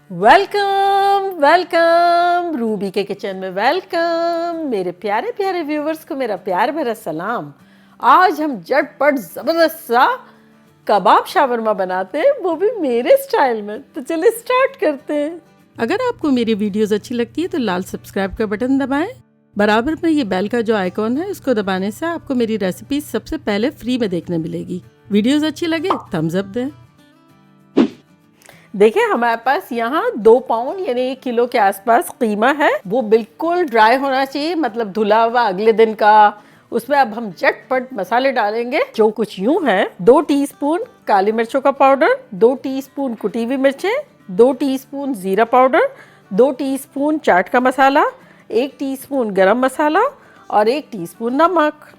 Welcome welcome Ruby के kitchen में welcome. मेरे प्यारे प्यारे व्यूवर्स को मेरा प्यार भरा सलाम। आज हम झटपट ज़बरदस्त सा कबाब शावरमा बनाते हैं, वो भी मेरे स्टाइल में। तो चलिए स्टार्ट करते हैं। अगर आपको मेरी वीडियोस अच्छी लगती है तो लाल सब्सक्राइब का बटन दबाएं। बराबर में ये बेल का जो आइकॉन है इसको दबाने से आपको मेरी रेसिपी सबसे पहले फ्री में देखने मिलेगी। वीडियोस अच्छी लगे थम्स अप दें। देखिए हमारे पास यहाँ 2 पाउंड यानी 1 किलो के आसपास कीमा है। वो बिल्कुल ड्राई होना चाहिए, मतलब धुला हुआ अगले दिन का। उसमें अब हम झटपट मसाले डालेंगे जो कुछ यूं है। 2 टीस्पून काली मिर्चों का पाउडर, 2 टीस्पून कुटी हुई मिर्चें, 2 टीस्पून जीरा पाउडर, 2 टीस्पून चाट का मसाला, 1 टीस्पून गरम मसाला और 1 टीस्पून नमक।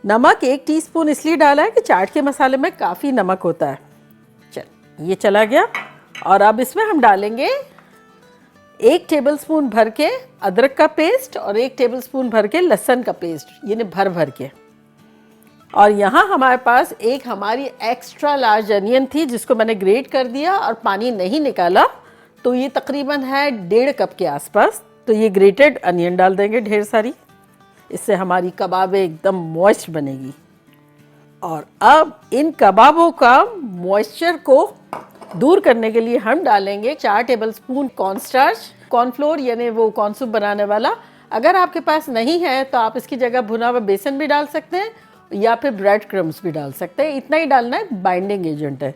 नमक 1 टीस्पून इसलिए डाला है कि चाट के मसाले में काफ़ी नमक होता है। ये चला गया। और अब इसमें हम डालेंगे 1 टेबलस्पून भर के अदरक का पेस्ट और 1 टेबलस्पून भर के लहसुन का पेस्ट, यानी भर भर के। और यहाँ हमारे पास एक हमारी एक्स्ट्रा लार्ज अनियन थी जिसको मैंने ग्रेट कर दिया और पानी नहीं निकाला, तो ये तकरीबन है 1.5 कप के आसपास। तो ये ग्रेटेड अनियन डाल देंगे ढेर सारी, इससे हमारी कबाबें एकदम मॉइस्ट बनेगी। और अब इन कबाबों का मॉइस्चर को दूर करने के लिए हम डालेंगे 4 टेबलस्पून कॉर्नस्टार्च, कॉर्नफ्लोर यानी वो कॉर्नसूप बनाने वाला। अगर आपके पास नहीं है तो आप इसकी जगह भुना हुआ बेसन भी डाल सकते हैं या फिर ब्रेड क्रम्स भी डाल सकते हैं। इतना ही डालना है, बाइंडिंग एजेंट है।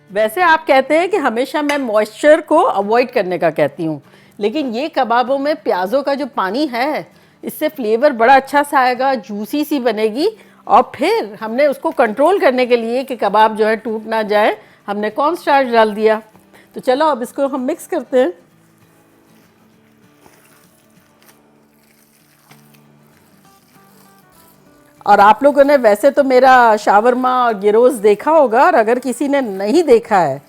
वैसे आप कहते हैं कि हमेशा मैं मॉइस्चर को अवॉइड करने का कहती हूँ, लेकिन ये कबाबों में प्याज़ों का जो पानी है इससे फ्लेवर बड़ा अच्छा सा आएगा, जूसी सी बनेगी। और फिर हमने उसको कंट्रोल करने के लिए कि कबाब जो है टूट ना जाए, हमने कॉर्नस्टार्च डाल दिया। तो चलो अब इसको हम मिक्स करते हैं। और आप लोगों ने वैसे तो मेरा शावरमा और गिरोज देखा होगा, और अगर किसी ने नहीं देखा है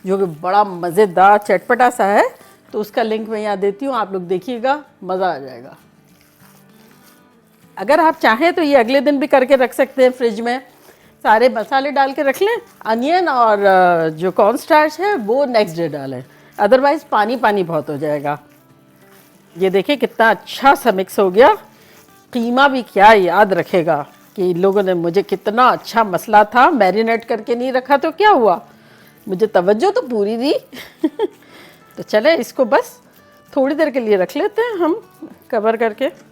जो कि बड़ा मज़ेदार चटपटा सा है, तो उसका लिंक मैं यहाँ देती हूँ, आप लोग देखिएगा, मज़ा आ जाएगा। अगर आप चाहें तो ये अगले दिन भी करके रख सकते हैं फ्रिज में। सारे मसाले डाल के रख लें, अनियन और जो कॉर्नस्टार्च है वो नेक्स्ट डे डालें, अदरवाइज़ पानी पानी बहुत हो जाएगा। ये देखिए कितना अच्छा सा मिक्स हो गया। कीमा भी क्या याद रखेगा कि इन लोगों ने मुझे कितना अच्छा मसला था, मैरिनेट करके नहीं रखा तो क्या हुआ, मुझे तवज्जो तो पूरी दी। तो चले इसको बस थोड़ी देर के लिए रख लेते हैं हम कवर करके।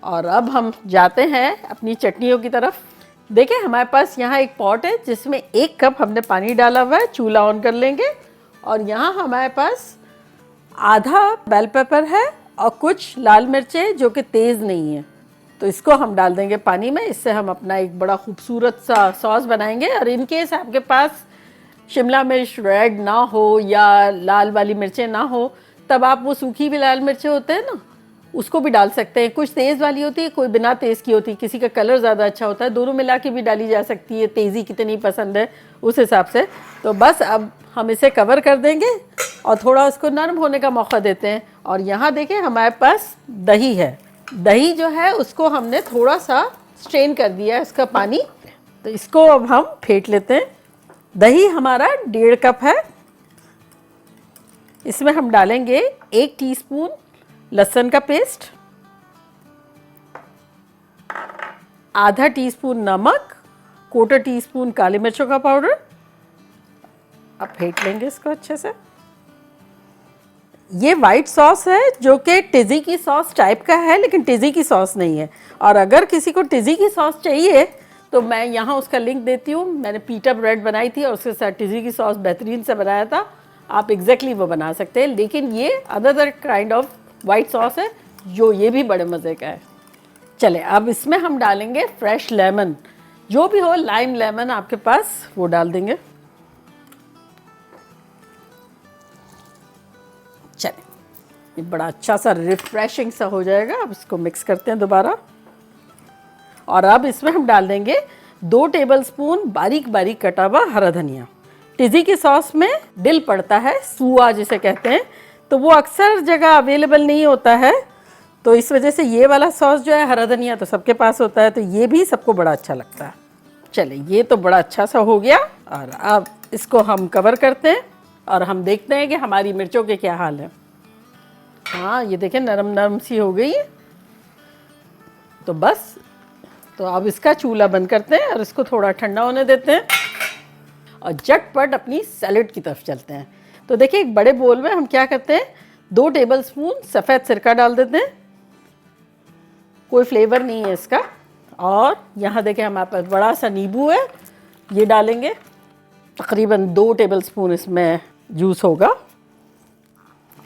और अब हम जाते हैं अपनी चटनियों की तरफ। देखिए हमारे पास यहाँ एक पॉट है जिसमें 1 कप हमने पानी डाला हुआ है। चूल्हा ऑन कर लेंगे। और यहाँ हमारे पास आधा बेल पेपर है और कुछ लाल मिर्चें जो कि तेज़ नहीं है, तो इसको हम डाल देंगे पानी में। इससे हम अपना एक बड़ा खूबसूरत सा सॉस बनाएंगे। और इन केस आपके पास शिमला मिर्च रेड ना हो या लाल वाली मिर्चें ना हो, तब आप वो सूखी हुई लाल मिर्चें होते हैं ना, उसको भी डाल सकते हैं। कुछ तेज़ वाली होती है, कोई बिना तेज़ की होती है, किसी का कलर ज़्यादा अच्छा होता है, दोनों मिला के भी डाली जा सकती है, तेज़ी कितनी पसंद है उस हिसाब से। तो बस अब हम इसे कवर कर देंगे और थोड़ा उसको नरम होने का मौका देते हैं। और यहाँ देखें हमारे पास दही है। दही जो है उसको हमने थोड़ा सा स्ट्रेन कर दिया है इसका पानी, तो इसको अब हम फेंट लेते हैं। दही हमारा 1.5 कप है। इसमें हम डालेंगे 1 टीस्पून लहसुन का पेस्ट, आधा टीस्पून नमक, 1/4 टीस्पून काली मिर्चों का पाउडर। अब फेंट लेंगे इसको अच्छे से। ये वाइट सॉस है जो कि टिज़ी की सॉस टाइप का है, लेकिन टिज़ी की सॉस नहीं है। और अगर किसी को टिज़ी की सॉस चाहिए तो मैं यहाँ उसका लिंक देती हूँ। मैंने पीटा ब्रेड बनाई थी और उसके साथ टिज़ी की सॉस बेहतरीन से बनाया था। आप एग्जैक्टली वो बना सकते हैं, लेकिन ये other kind of white sauce है जो ये भी बड़े मज़े का है। चले अब इसमें हम डालेंगे फ्रेश लेमन, जो भी हो, लाइम लेमन आपके पास वो डाल देंगे। चले ये बड़ा अच्छा सा रिफ्रेशिंग सा हो जाएगा। अब इसको मिक्स करते हैं दोबारा। और अब इसमें हम डाल देंगे 2 टेबलस्पून बारीक बारीक कटा हुआ हरा धनिया। टिज़ी की सॉस में डिल पड़ता है, सूआ जिसे कहते हैं, तो वो अक्सर जगह अवेलेबल नहीं होता है, तो इस वजह से ये वाला सॉस जो है हरा धनिया तो सबके पास होता है, तो ये भी सबको बड़ा अच्छा लगता है। चले ये तो बड़ा अच्छा सा हो गया। और अब इसको हम कवर करते हैं और हम देखते हैं कि हमारी मिर्चों के क्या हाल है। हाँ, ये देखें नरम नरम सी हो गई है। तो बस, तो अब इसका चूल्हा बंद करते हैं और इसको थोड़ा ठंडा होने देते हैं और झटपट अपनी सैलेड की तरफ चलते हैं। तो देखिए, एक बड़े बोल में हम क्या करते हैं, 2 टेबलस्पून सफ़ेद सिरका डाल देते हैं, कोई फ्लेवर नहीं है इसका। और यहाँ देखें हमारे पास बड़ा सा नींबू है, ये डालेंगे, तकरीबन 2 टेबलस्पून इसमें जूस होगा।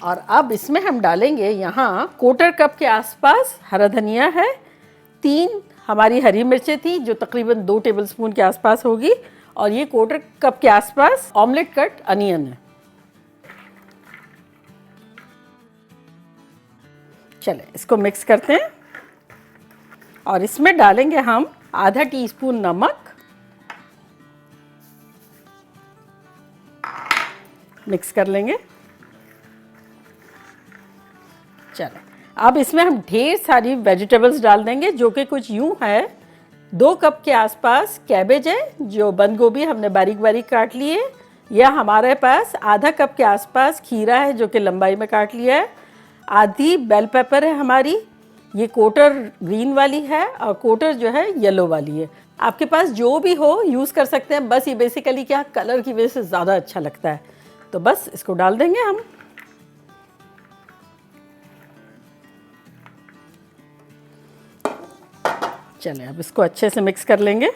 और अब इसमें हम डालेंगे यहाँ 1/4 कप के आसपास हरा धनिया है, 3 हमारी हरी मिर्चें थी जो तकरीबन 2 टेबलस्पून के आसपास होगी, और ये 1/4 कप के आसपास ऑमलेट कट अनियन है। चले इसको मिक्स करते हैं और इसमें डालेंगे हम आधा टीस्पून नमक, मिक्स कर लेंगे। चले अब इसमें हम ढेर सारी वेजिटेबल्स डाल देंगे जो कि कुछ यूं है। 2 कप के आसपास कैबेज है, जो बंद गोभी हमने बारीक बारीक काट ली है, या हमारे पास आधा कप के आसपास खीरा है जो कि लंबाई में काट लिया है, आधी बेल पेपर है हमारी, ये कोटर ग्रीन वाली है और कोटर जो है येलो वाली है। आपके पास जो भी हो यूज़ कर सकते हैं, बस ये बेसिकली क्या कलर की वजह से ज़्यादा अच्छा लगता है। तो बस इसको डाल देंगे हम। चलें अब इसको अच्छे से मिक्स कर लेंगे।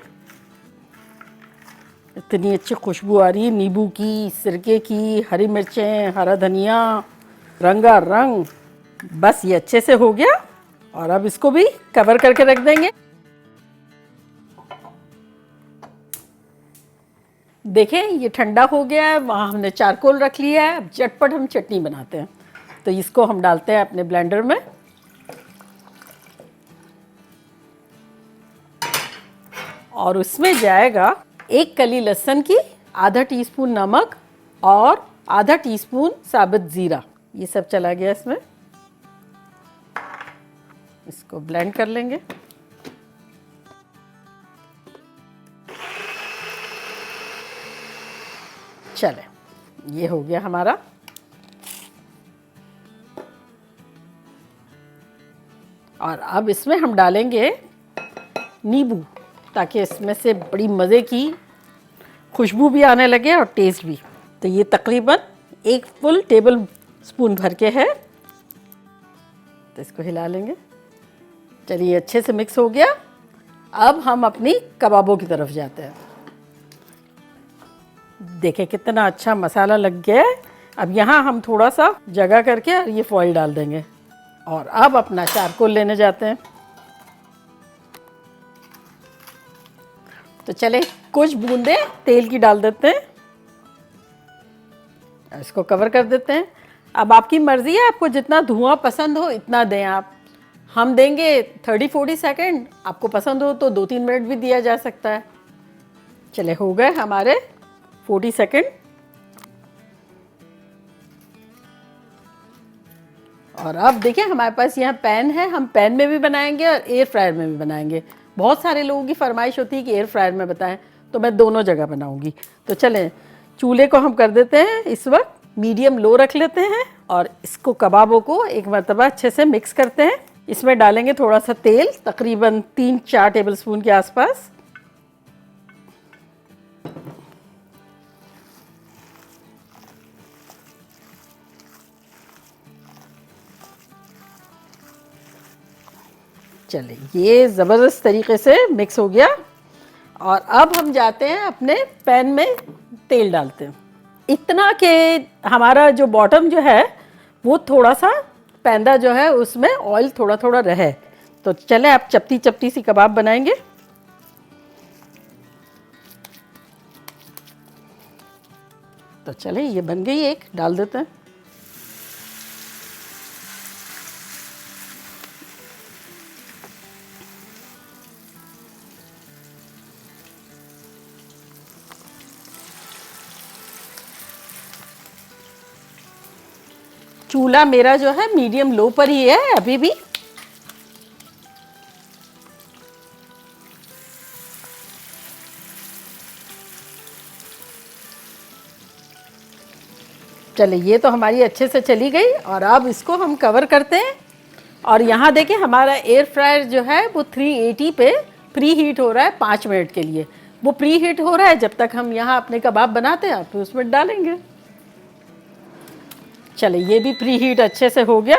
इतनी अच्छी खुशबू आ रही है नींबू की, सिरके की, हरी मिर्चें, हरा धनिया, रंगा रंग। बस ये अच्छे से हो गया और अब इसको भी कवर करके रख देंगे। देखें ये ठंडा हो गया है, वहाँ हमने चारकोल रख लिया है। अब झटपट हम चटनी बनाते हैं। तो इसको हम डालते हैं अपने ब्लेंडर में और उसमें जाएगा 1 कली लहसुन की, आधा टीस्पून नमक और आधा टीस्पून साबुत जीरा। ये सब चला गया इसमें। इसको ब्लेंड कर लेंगे। चले ये हो गया हमारा। और अब इसमें हम डालेंगे नींबू, ताकि इसमें से बड़ी मज़े की खुशबू भी आने लगे और टेस्ट भी। तो ये तकरीबन 1 फुल टेबल स्पून भर के है। तो इसको हिला लेंगे। चलिए अच्छे से मिक्स हो गया। अब हम अपनी कबाबों की तरफ जाते हैं। देखें कितना अच्छा मसाला लग गया है। अब यहाँ हम थोड़ा सा जगह करके और ये फॉइल डाल देंगे और अब अपना चारकोल लेने जाते हैं। तो चले कुछ बूंदे तेल की डाल देते हैं, इसको कवर कर देते हैं। अब आपकी मर्जी है, आपको जितना धुआं पसंद हो इतना दें आप। हम देंगे 30-40 सेकेंड, आपको पसंद हो तो 2-3 मिनट भी दिया जा सकता है। चले हो गए हमारे 40 सेकेंड। और अब देखिए हमारे पास यहाँ पैन है, हम पैन में भी बनाएंगे और एयर फ्रायर में भी बनाएंगे। बहुत सारे लोगों की फरमाइश होती है कि एयर फ्रायर में बताएं, तो मैं दोनों जगह बनाऊंगी। तो चलें चूल्हे को हम कर देते हैं इस वक्त मीडियम लो रख लेते हैं और इसको कबाबों को एक मरतबा अच्छे से मिक्स करते हैं। इसमें डालेंगे थोड़ा सा तेल, तकरीबन 3-4 टेबलस्पून के आसपास। चले ये ज़बरदस्त तरीके से मिक्स हो गया और अब हम जाते हैं अपने पैन में तेल डालते हैं, इतना कि हमारा जो बॉटम जो है वो थोड़ा सा पैंदा जो है उसमें ऑयल थोड़ा थोड़ा रहे। तो चले आप चपटी चपटी सी कबाब बनाएंगे। तो चले ये बन गई, एक डाल देते हैं। चूल्हा मेरा जो है मीडियम लो पर ही है अभी भी। चले, ये तो हमारी अच्छे से चली गई और अब इसको हम कवर करते हैं। और यहाँ देखिए हमारा एयर फ्रायर जो है वो 380 पे प्री हीट हो रहा है 5 मिनट के लिए। वो प्री हीट हो रहा है जब तक हम यहाँ अपने कबाब बनाते हैं, फिर उसमें डालेंगे। चले, ये भी प्री हीट अच्छे से हो गया।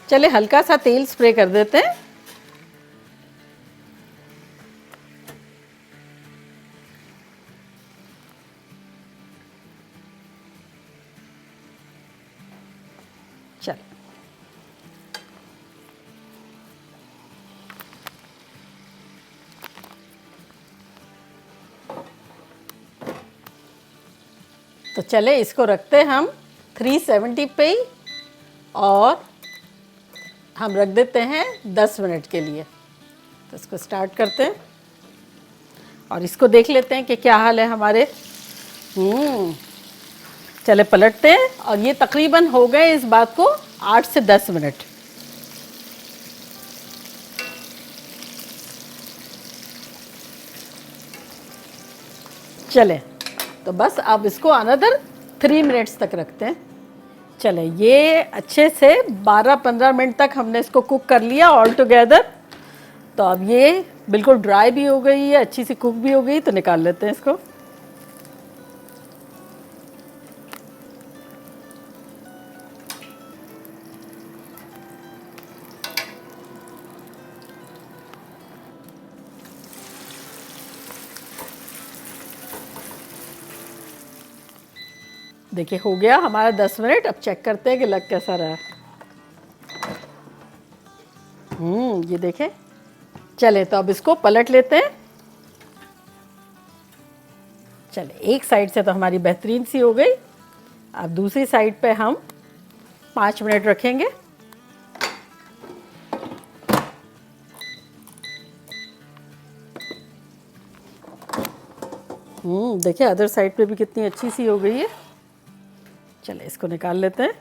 चले, हल्का सा तेल स्प्रे कर देते हैं। चल, तो चले इसको रखते हैं हम 370 पे ही और हम रख देते हैं 10 मिनट के लिए। तो इसको स्टार्ट करते हैं और इसको देख लेते हैं कि क्या हाल है हमारे। चले पलटते हैं और ये तकरीबन हो गए इस बात को 8 से 10 मिनट। चले, तो बस अब इसको अनदर 3 मिनट्स तक रखते हैं। चले, ये अच्छे से 12-15 मिनट तक हमने इसको कुक कर लिया ऑल टुगेदर। तो अब ये बिल्कुल ड्राई भी हो गई है, अच्छी सी कुक भी हो गई। तो निकाल लेते हैं इसको। देखिए हो गया हमारा 10 मिनट। अब चेक करते हैं कि लग कैसा रहा है। ये देखें। चले, तो अब इसको पलट लेते हैं। चले, एक साइड से तो हमारी बेहतरीन सी हो गई। अब दूसरी साइड पे हम 5 मिनट रखेंगे। देखिए अदर साइड पे भी कितनी अच्छी सी हो गई है। चले, इसको निकाल लेते हैं।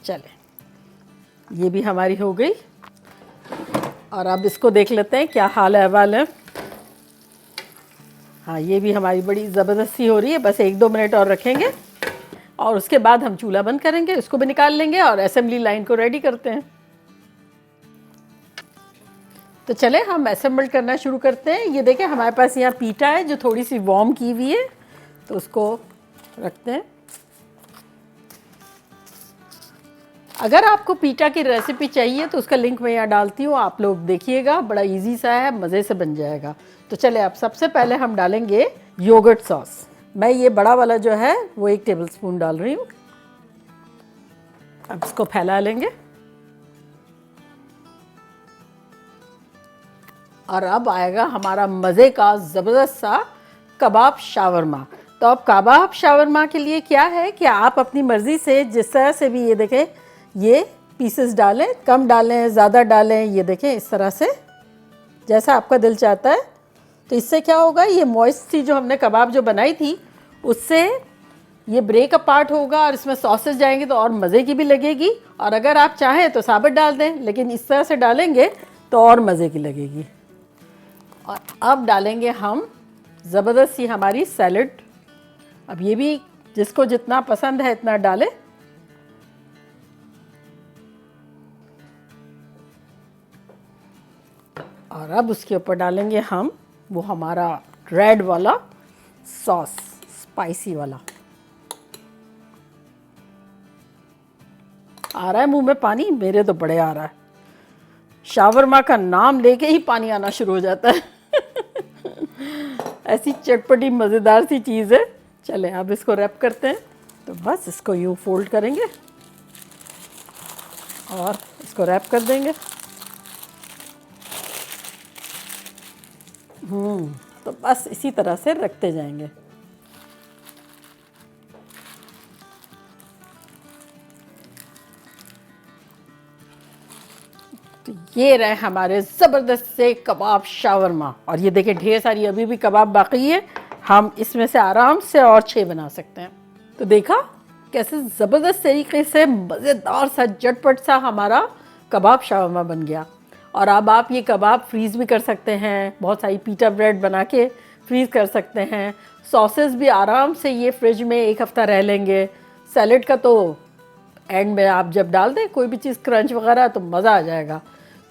चले, ये भी हमारी हो गई और अब इसको देख लेते हैं क्या हाल अहवाल है। हाँ, ये भी हमारी बड़ी ज़बरदस्ती हो रही है। बस 1-2 मिनट और रखेंगे और उसके बाद हम चूल्हा बंद करेंगे, इसको भी निकाल लेंगे और असेंबली लाइन को रेडी करते हैं। तो चले हम असेंबल करना शुरू करते हैं। ये देखें हमारे पास यहाँ पीटा है जो थोड़ी सी वार्म की हुई है, तो उसको रखते हैं। अगर आपको पीटा की रेसिपी चाहिए तो उसका लिंक मैं यहाँ डालती हूँ, आप लोग देखिएगा। बड़ा इजी सा है, मज़े से बन जाएगा। तो चले, अब सबसे पहले हम डालेंगे योगर्ट सॉस। मैं ये बड़ा वाला जो है वो 1 टेबलस्पून डाल रही हूँ। अब इसको फैला लेंगे और अब आएगा हमारा मज़े का ज़बरदस्त सा कबाब शावरमा। तो अब कबाब शावरमा के लिए क्या है कि आप अपनी मर्ज़ी से जिस तरह से भी, ये देखें, ये पीसेस डालें, कम डालें, ज़्यादा डालें। ये देखें इस तरह से जैसा आपका दिल चाहता है। तो इससे क्या होगा, ये मॉइस्ट थी जो हमने कबाब जो बनाई थी उससे ये ब्रेक अपार्ट होगा और इसमें सॉसेस जाएंगे तो और मज़े की भी लगेगी। और अगर आप चाहें तो साबुत डाल दें, लेकिन इस तरह से डालेंगे तो और मज़े की लगेगी। और अब डालेंगे हम ज़बरदस्त सी हमारी सैलड। अब ये भी जिसको जितना पसंद है इतना डालें। और अब उसके ऊपर डालेंगे हम वो हमारा रेड वाला सॉस, स्पाइसी वाला। आ रहा है मुंह में पानी, मेरे तो बड़े आ रहा है। शावरमा का नाम लेके ही पानी आना शुरू हो जाता है। ऐसी चटपटी मज़ेदार सी चीज़ है। चले, अब इसको रैप करते हैं। तो बस इसको यूँ फोल्ड करेंगे और इसको रैप कर देंगे। तो बस इसी तरह से रखते जाएंगे। तो ये रहे हमारे ज़बरदस्त से कबाब शावरमा। और ये देखिए ढेर सारी अभी भी कबाब बाकी है, हम इसमें से आराम से और 6 बना सकते हैं। तो देखा कैसे ज़बरदस्त तरीके से मज़ेदार सा झटपट सा हमारा कबाब शावरमा बन गया। और अब आप ये कबाब फ्रीज़ भी कर सकते हैं, बहुत सारी पीटा ब्रेड बना के फ्रीज़ कर सकते हैं। सॉसेस भी आराम से ये फ्रिज में 1 हफ़्ता रह लेंगे। सैलेड का तो एंड में आप जब डाल दें कोई भी चीज़ क्रंच वगैरह तो मज़ा आ जाएगा।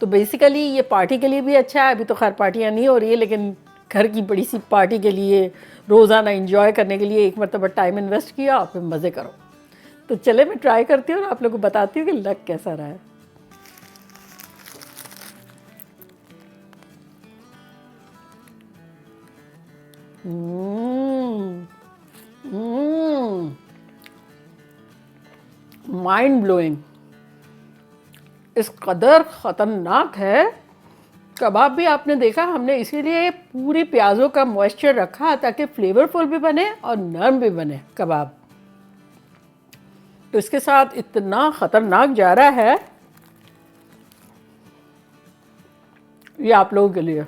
तो बेसिकली ये पार्टी के लिए भी अच्छा है। अभी तो खैर पार्टियाँ नहीं हो रही है, लेकिन घर की बड़ी सी पार्टी के लिए रोज़ाना इंजॉय करने के लिए एक मरतबा टाइम इन्वेस्ट किया और फिर मज़े करो। तो चले मैं ट्राई करती हूँ और आप लोगों को बताती हूँ कि लग कैसा रहा है। माइंड ब्लोइंग, इस कदर ख़तरनाक है। कबाब भी आपने देखा हमने इसीलिए पूरी प्याज़ों का मॉइस्चर रखा ताकि फ्लेवरफुल भी बने और नरम भी बने कबाब। तो इसके साथ इतना ख़तरनाक जा रहा है ये आप लोगों के लिए।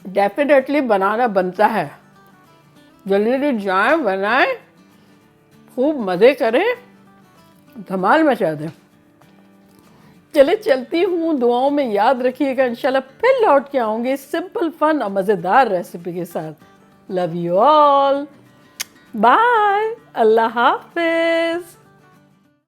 डेफिनेटली बनाना बनता है। जल्दी जल्दी जाएं, बनाएं, खूब मज़े करें, धमाल मचा दें। चले चलती हूँ, दुआओं में याद रखिएगा। इंशाल्लाह फिर लौट के आऊँगी सिंपल फन और मज़ेदार रेसिपी के साथ। लव यू ऑल, बाय, अल्लाह हाफिज़।